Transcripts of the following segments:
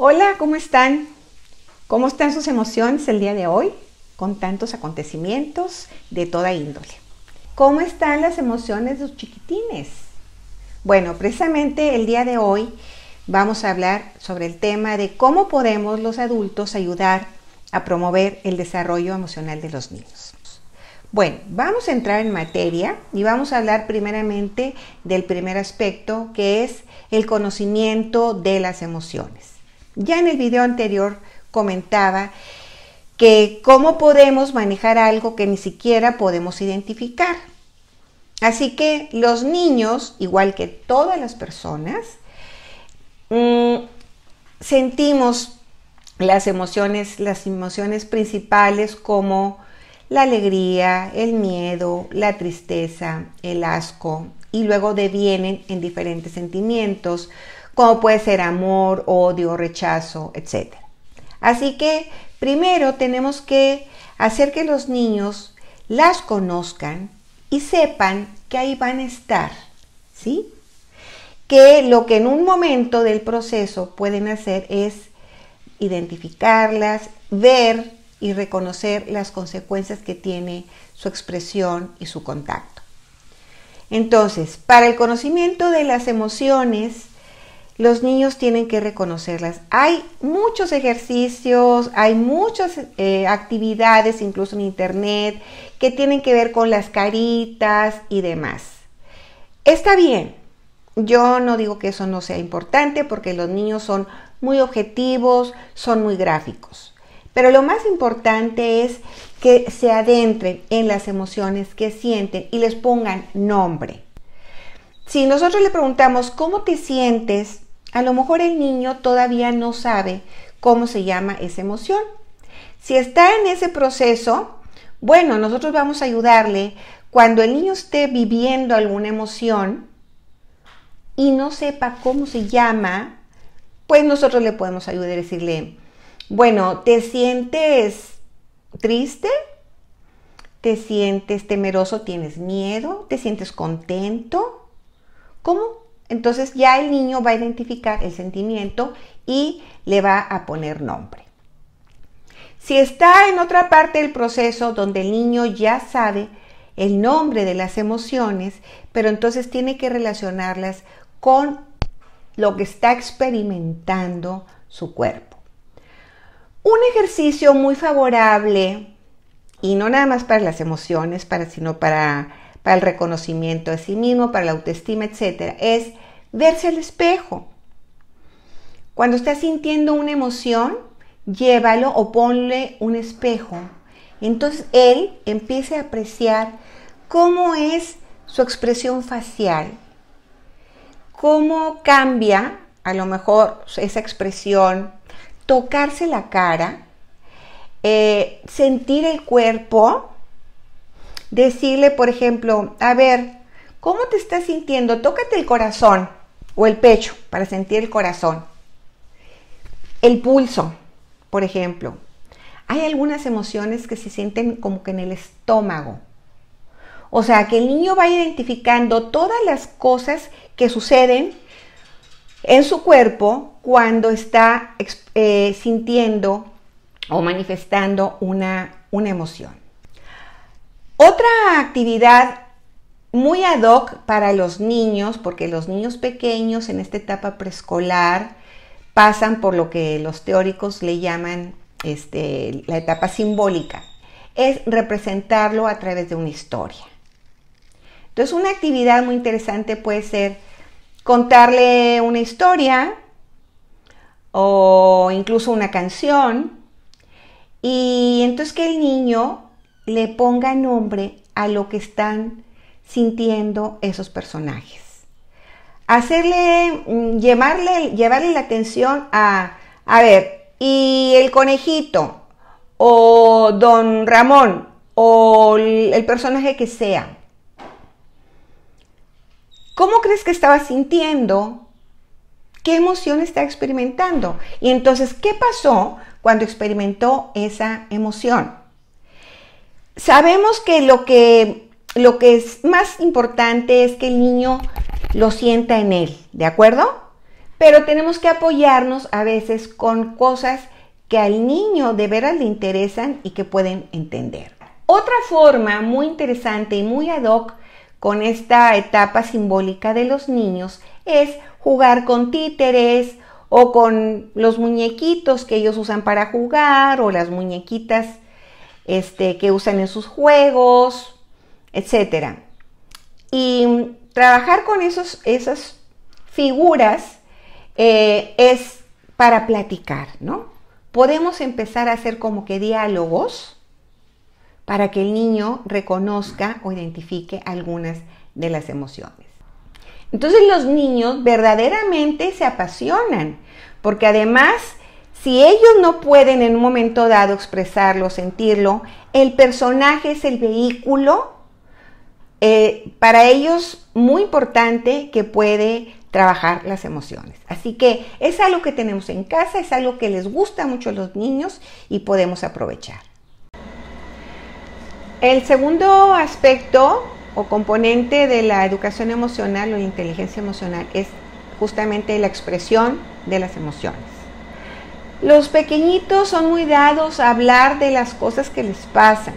Hola, ¿cómo están? ¿Cómo están sus emociones el día de hoy? Con tantos acontecimientos de toda índole. ¿Cómo están las emociones de los chiquitines? Bueno, precisamente el día de hoy vamos a hablar sobre el tema de cómo podemos los adultos ayudar a promover el desarrollo emocional de los niños. Bueno, vamos a entrar en materia y vamos a hablar primeramente del primer aspecto, que es el conocimiento de las emociones. Ya en el video anterior comentaba que cómo podemos manejar algo que ni siquiera podemos identificar. Así que los niños, igual que todas las personas, sentimos las emociones principales como la alegría, el miedo, la tristeza, el asco, y luego devienen en diferentes sentimientos, como puede ser amor, odio, rechazo, etc. Así que primero tenemos que hacer que los niños las conozcan y sepan que ahí van a estar, ¿sí? Que lo que en un momento del proceso pueden hacer es identificarlas, ver y reconocer las consecuencias que tiene su expresión y su contacto. Entonces, para el conocimiento de las emociones, los niños tienen que reconocerlas. Hay muchos ejercicios, hay muchas actividades, incluso en internet, que tienen que ver con las caritas y demás. Está bien, yo no digo que eso no sea importante porque los niños son muy objetivos, son muy gráficos. Pero lo más importante es que se adentren en las emociones que sienten y les pongan nombre. Si nosotros le preguntamos ¿cómo te sientes?, a lo mejor el niño todavía no sabe cómo se llama esa emoción. Si está en ese proceso, bueno, nosotros vamos a ayudarle cuando el niño esté viviendo alguna emoción y no sepa cómo se llama, pues nosotros le podemos ayudar a decirle, bueno, ¿te sientes triste? ¿Te sientes temeroso? ¿Tienes miedo? ¿Te sientes contento? ¿Cómo? Entonces ya el niño va a identificar el sentimiento y le va a poner nombre. Si está en otra parte del proceso donde el niño ya sabe el nombre de las emociones, pero entonces tiene que relacionarlas con lo que está experimentando su cuerpo. Un ejercicio muy favorable, y no nada más para las emociones, sino para el reconocimiento de sí mismo, para la autoestima, etc., es verse al espejo. Cuando estás sintiendo una emoción, llévalo o ponle un espejo. Entonces él empieza a apreciar cómo es su expresión facial, cómo cambia a lo mejor esa expresión, tocarse la cara, sentir el cuerpo, decirle, por ejemplo, a ver, ¿cómo te estás sintiendo? Tócate el corazón o el pecho para sentir el corazón. El pulso, por ejemplo. Hay algunas emociones que se sienten como que en el estómago. O sea, que el niño va identificando todas las cosas que suceden en su cuerpo cuando está sintiendo o manifestando una emoción. Otra actividad muy ad hoc para los niños, porque los niños pequeños en esta etapa preescolar pasan por lo que los teóricos le llaman la etapa simbólica, es representarlo a través de una historia. Entonces, una actividad muy interesante puede ser contarle una historia o incluso una canción, y entonces que el niño le ponga nombre a lo que están sintiendo esos personajes. Llevarle la atención a ver, y el conejito, o don Ramón, o el personaje que sea. ¿Cómo crees que estaba sintiendo? ¿Qué emoción está experimentando? Y entonces, ¿qué pasó cuando experimentó esa emoción? Sabemos que lo que es más importante es que el niño lo sienta en él, ¿de acuerdo? Pero tenemos que apoyarnos a veces con cosas que al niño de veras le interesan y que pueden entender. Otra forma muy interesante y muy ad hoc con esta etapa simbólica de los niños es jugar con títeres o con los muñequitos que ellos usan para jugar o las muñequitas que usan en sus juegos, etc. Y trabajar con esas figuras es para platicar, ¿no? Podemos empezar a hacer como que diálogos para que el niño reconozca o identifique algunas de las emociones. Entonces los niños verdaderamente se apasionan, porque además, si ellos no pueden en un momento dado expresarlo, sentirlo, el personaje es el vehículo para ellos muy importante que puede trabajar las emociones. Así que es algo que tenemos en casa, es algo que les gusta mucho a los niños y podemos aprovechar. El segundo aspecto o componente de la educación emocional o la inteligencia emocional es justamente la expresión de las emociones. Los pequeñitos son muy dados a hablar de las cosas que les pasan.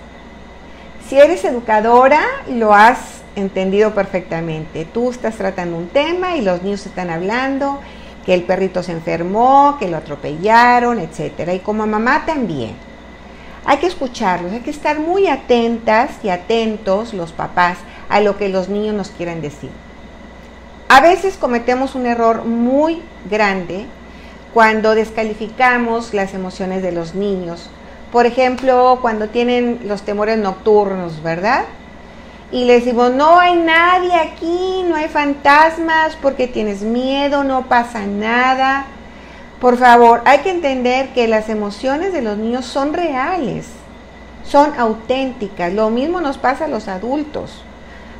Si eres educadora, lo has entendido perfectamente. Tú estás tratando un tema y los niños están hablando que el perrito se enfermó, que lo atropellaron, etc. Y como mamá también. Hay que escucharlos, hay que estar muy atentas y atentos los papás a lo que los niños nos quieran decir. A veces cometemos un error muy grande cuando descalificamos las emociones de los niños. Por ejemplo, cuando tienen los temores nocturnos, ¿verdad? Y les decimos, no hay nadie aquí, no hay fantasmas, porque tienes miedo, no pasa nada. Por favor, hay que entender que las emociones de los niños son reales, son auténticas. Lo mismo nos pasa a los adultos.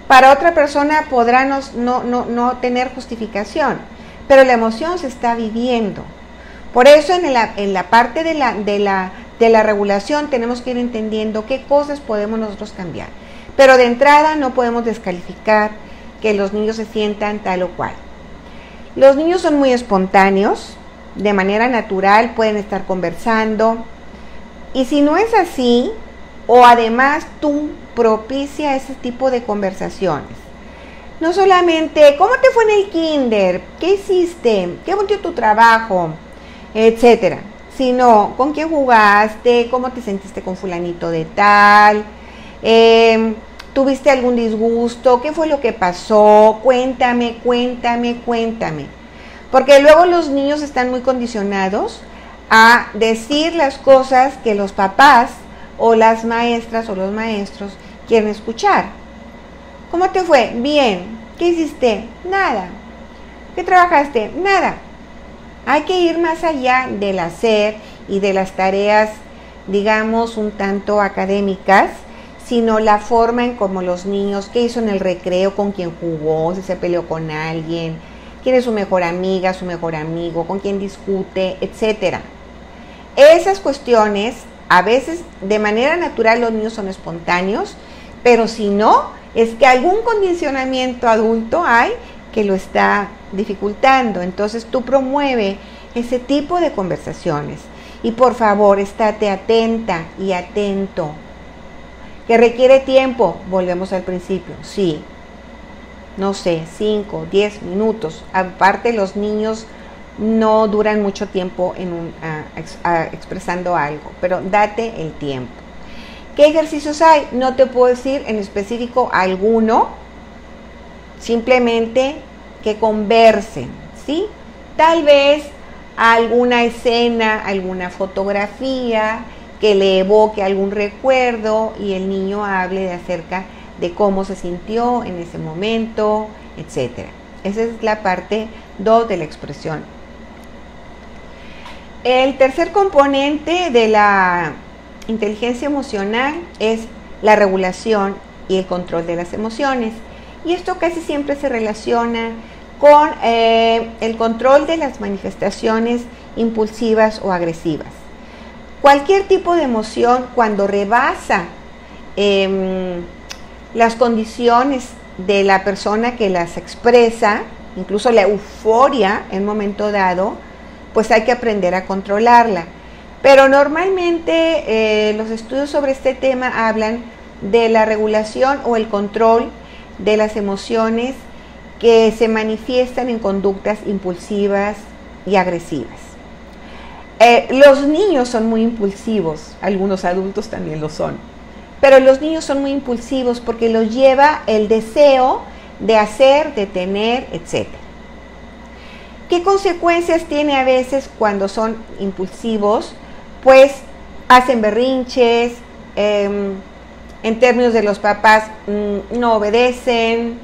Para otra persona podrá no tener justificación, pero la emoción se está viviendo. Por eso en la parte de la regulación tenemos que ir entendiendo qué cosas podemos nosotros cambiar. Pero de entrada no podemos descalificar que los niños se sientan tal o cual. Los niños son muy espontáneos, de manera natural pueden estar conversando. Y si no es así, o además tú propicia ese tipo de conversaciones. No solamente, ¿cómo te fue en el kinder? ¿Qué hiciste? ¿Qué fue tu trabajo? Etcétera. Sino, ¿con quién jugaste? ¿Cómo te sentiste con fulanito de tal? ¿Tuviste algún disgusto? ¿Qué fue lo que pasó? Cuéntame. Porque luego los niños están muy condicionados a decir las cosas que los papás o las maestras o los maestros quieren escuchar. ¿Cómo te fue? Bien. ¿Qué hiciste? Nada. ¿Qué trabajaste? Nada. Hay que ir más allá del hacer y de las tareas, digamos, un tanto académicas, sino la forma en cómo los niños, qué hizo en el recreo, con quién jugó, si se peleó con alguien, quién es su mejor amiga, su mejor amigo, con quién discute, etc. Esas cuestiones, a veces de manera natural los niños son espontáneos, pero si no, es que algún condicionamiento adulto hay que lo está dificultando. Entonces tú promueve ese tipo de conversaciones y por favor estate atenta y atento. ¿Que requiere tiempo? Volvemos al principio, sí. No sé, 5, 10 minutos. Aparte los niños no duran mucho tiempo expresando algo, pero date el tiempo. ¿Qué ejercicios hay? No te puedo decir en específico alguno, simplemente que conversen, ¿sí? Tal vez alguna escena, alguna fotografía que le evoque algún recuerdo y el niño hable acerca de cómo se sintió en ese momento, etc. Esa es la parte 2 de la expresión. El tercer componente de la inteligencia emocional es la regulación y el control de las emociones. Y esto casi siempre se relaciona con el control de las manifestaciones impulsivas o agresivas. Cualquier tipo de emoción, cuando rebasa las condiciones de la persona que las expresa, incluso la euforia en un momento dado, pues hay que aprender a controlarla. Pero normalmente los estudios sobre este tema hablan de la regulación o el control de las emociones que se manifiestan en conductas impulsivas y agresivas. Los niños son muy impulsivos, algunos adultos también lo son, pero los niños son muy impulsivos porque los lleva el deseo de hacer, de tener, etc. ¿Qué consecuencias tiene a veces cuando son impulsivos? Pues hacen berrinches, en términos de los papás no obedecen,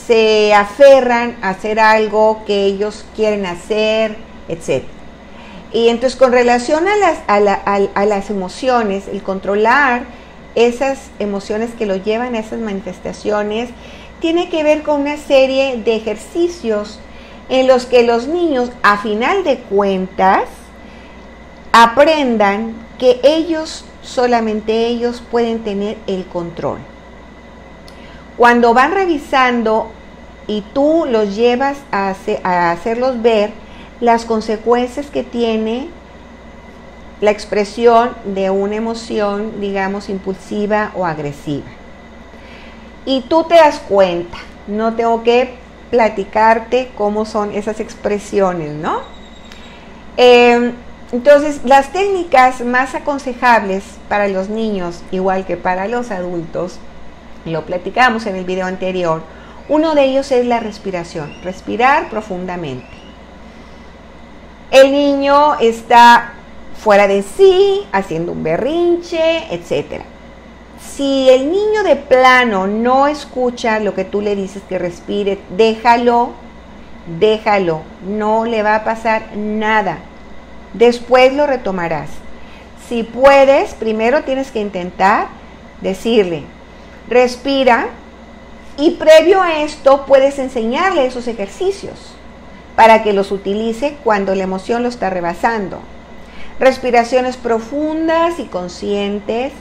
se aferran a hacer algo que ellos quieren hacer, etc. Y entonces con relación a las emociones, el controlar esas emociones que lo llevan a esas manifestaciones, tiene que ver con una serie de ejercicios en los que los niños, a final de cuentas, aprendan que ellos, solamente ellos, pueden tener el control. Cuando van revisando y tú los llevas a hacerlos ver las consecuencias que tiene la expresión de una emoción, digamos, impulsiva o agresiva. Y tú te das cuenta, no tengo que platicarte cómo son esas expresiones, ¿no? Entonces, las técnicas más aconsejables para los niños, igual que para los adultos, lo platicamos en el video anterior, uno de ellos es la respiración, respirar profundamente. El niño está fuera de sí, haciendo un berrinche, etc. Si el niño de plano no escucha lo que tú le dices que respire, déjalo, no le va a pasar nada. Después lo retomarás. Si puedes, primero tienes que intentar decirle, respira, y previo a esto puedes enseñarle esos ejercicios para que los utilice cuando la emoción lo está rebasando. Respiraciones profundas y conscientes.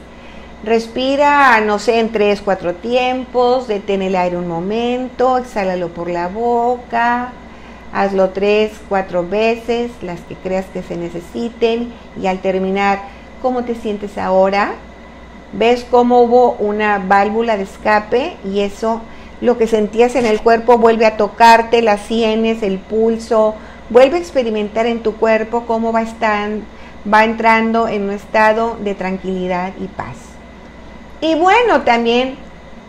Respira, no sé, en 3, 4 tiempos, detén el aire un momento, exhálalo por la boca, hazlo 3, 4 veces, las que creas que se necesiten, y al terminar, ¿cómo te sientes ahora? ¿Ves cómo hubo una válvula de escape? Y eso, lo que sentías en el cuerpo vuelve a tocarte, las sienes, el pulso, vuelve a experimentar en tu cuerpo cómo va entrando en un estado de tranquilidad y paz. Y bueno, también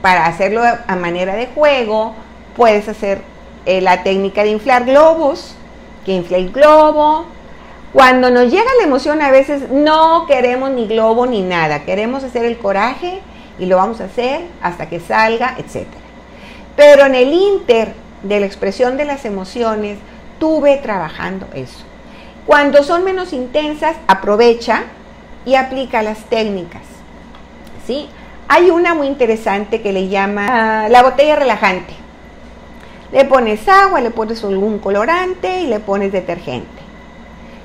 para hacerlo a manera de juego, puedes hacer la técnica de inflar globos, que infla el globo. Cuando nos llega la emoción, a veces no queremos ni globo ni nada, queremos hacer el coraje y lo vamos a hacer hasta que salga, etc. Pero en el ínter de la expresión de las emociones, tú ve trabajando eso. Cuando son menos intensas, aprovecha y aplica las técnicas, ¿sí? Hay una muy interesante que le llama la botella relajante. Le pones agua, le pones algún colorante y le pones detergente.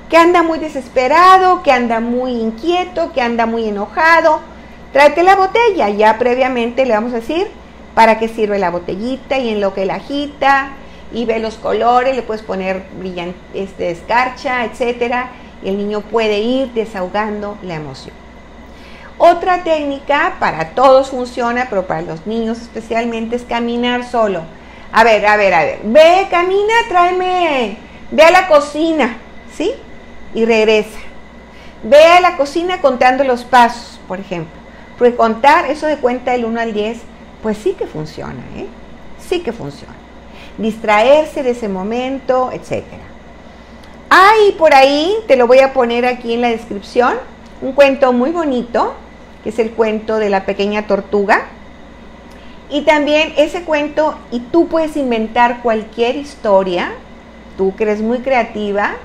Que anda muy desesperado, que anda muy inquieto, que anda muy enojado, tráete la botella. Ya previamente le vamos a decir para qué sirve la botellita y en lo que la agita y ve los colores, le puedes poner brillante, escarcha, etcétera, y el niño puede ir desahogando la emoción. Otra técnica, para todos funciona, pero para los niños especialmente, es caminar solo. A ver, ve, camina, ve a la cocina, ¿sí? Y regresa. Ve a la cocina contando los pasos, por ejemplo. Porque contar eso de cuenta del 1 al 10, pues sí que funciona, ¿eh? Sí que funciona. Distraerse de ese momento, etc. Hay por ahí, te lo voy a poner aquí en la descripción, un cuento muy bonito, que es el cuento de la pequeña tortuga. Y también ese cuento, y tú puedes inventar cualquier historia, tú que eres muy creativa,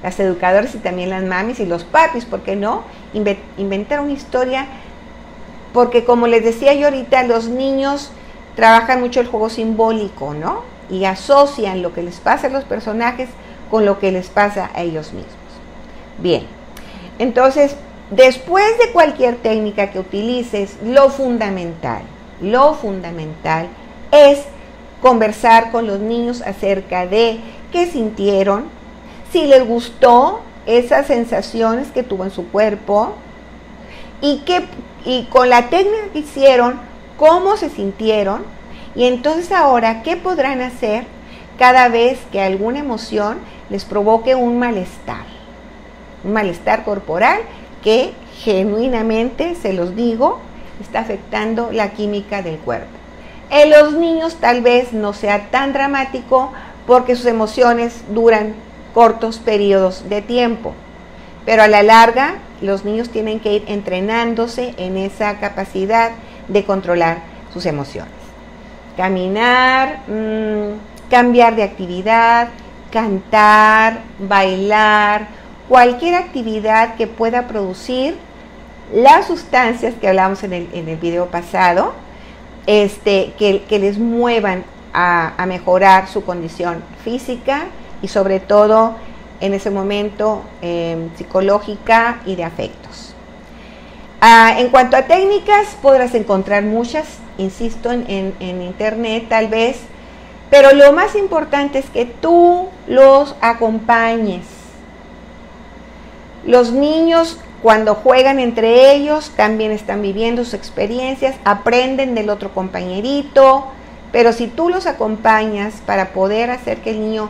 las educadoras y también las mamis y los papis, ¿por qué no? Inventar una historia, porque como les decía yo ahorita, los niños trabajan mucho el juego simbólico, ¿no? Y asocian lo que les pasa a los personajes con lo que les pasa a ellos mismos. Bien, entonces, después de cualquier técnica que utilices, lo fundamental es conversar con los niños acerca de qué sintieron, si les gustó esas sensaciones que tuvo en su cuerpo y con la técnica que hicieron, cómo se sintieron, y entonces ahora qué podrán hacer cada vez que alguna emoción les provoque un malestar corporal que genuinamente, se los digo, está afectando la química del cuerpo. En los niños tal vez no sea tan dramático porque sus emociones duran cortos periodos de tiempo, pero a la larga los niños tienen que ir entrenándose en esa capacidad de controlar sus emociones. Caminar, cambiar de actividad, cantar, bailar, cualquier actividad que pueda producir las sustancias que hablamos en el video pasado, que les muevan a mejorar su condición física y sobre todo en ese momento psicológica y de afectos. En cuanto a técnicas, podrás encontrar muchas, insisto, en internet tal vez, pero lo más importante es que tú los acompañes. Los niños, cuando juegan entre ellos, también están viviendo sus experiencias, aprenden del otro compañerito, pero si tú los acompañas para poder hacer que el niño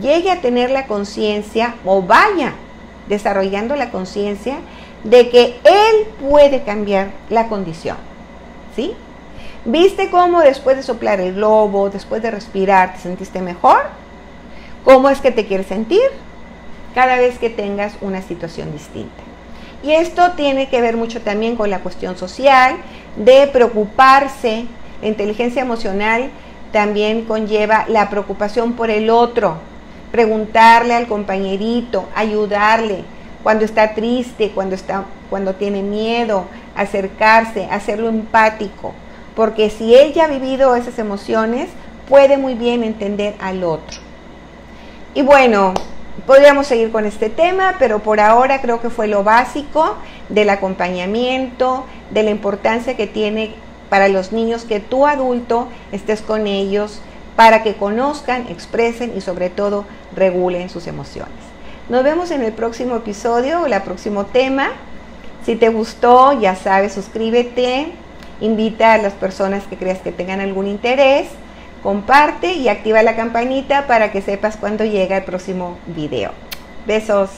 llegue a tener la conciencia o vaya desarrollando la conciencia de que él puede cambiar la condición, ¿sí? ¿Viste cómo después de soplar el globo, después de respirar, te sentiste mejor? ¿Cómo es que te quieres sentir cada vez que tengas una situación distinta? Y esto tiene que ver mucho también con la cuestión social, de preocuparse. La inteligencia emocional también conlleva la preocupación por el otro, preguntarle al compañerito, ayudarle cuando está triste, cuando tiene miedo, acercarse, hacerlo empático, porque si él ya ha vivido esas emociones, puede muy bien entender al otro. Y bueno, podríamos seguir con este tema, pero por ahora creo que fue lo básico del acompañamiento, de la importancia que tiene para los niños que tú adulto estés con ellos para que conozcan, expresen y sobre todo regulen sus emociones. Nos vemos en el próximo episodio o el próximo tema. Si te gustó, ya sabes, suscríbete, invita a las personas que creas que tengan algún interés, comparte y activa la campanita para que sepas cuando llega el próximo video. Besos.